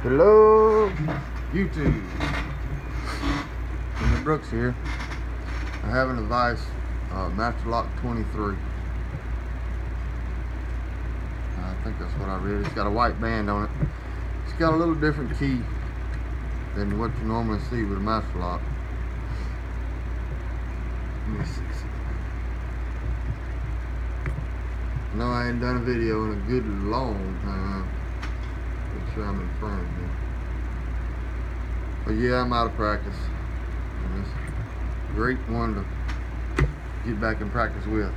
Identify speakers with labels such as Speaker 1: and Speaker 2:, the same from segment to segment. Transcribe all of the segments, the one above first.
Speaker 1: Hello, YouTube. Jimmy Brooks here. I have an advice, Master Lock 23. I think that's what I read. It's got a white band on it. It's got a little different key than what you normally see with a Master Lock. Let me see. I know I ain't done a video in a good long time. Make sure I'm in front of you. But yeah, I'm out of practice. And it's a great one to get back in practice with.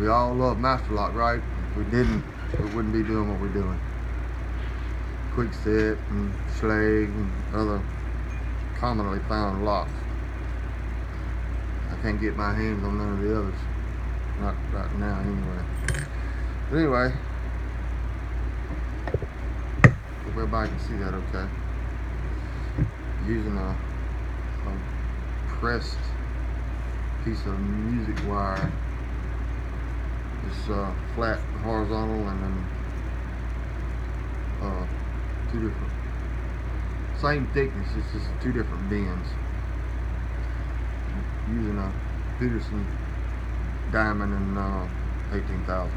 Speaker 1: We all love Master Lock, right? If we didn't, we wouldn't be doing what we're doing. Kwikset and Schlage and other commonly found locks. I can't get my hands on none of the others. Not right now, anyway. But anyway, hope everybody can see that okay. Using a pressed piece of music wire. It's flat horizontal and then two different, same thickness, it's just two different bends. Using a Peterson Diamond in 18,000.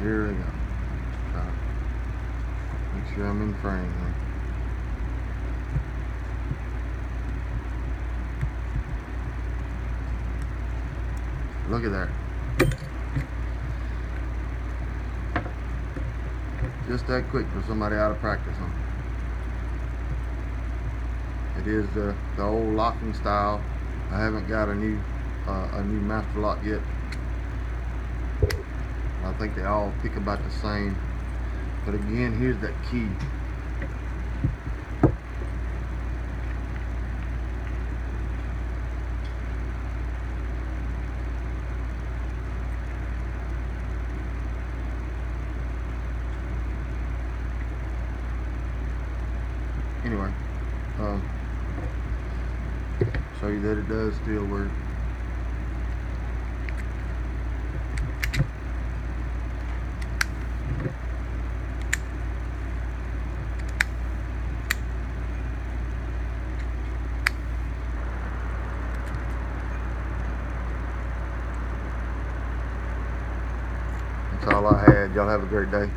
Speaker 1: Here we go. Make sure I'm in frame here. Look at that. Just that quick for somebody out of practice, huh? It is the old locking style. I haven't got a new Master Lock yet. I think they all pick about the same. But again, here's that key. Anyway, show you that it does still work. That's all I had. Y'all have a great day.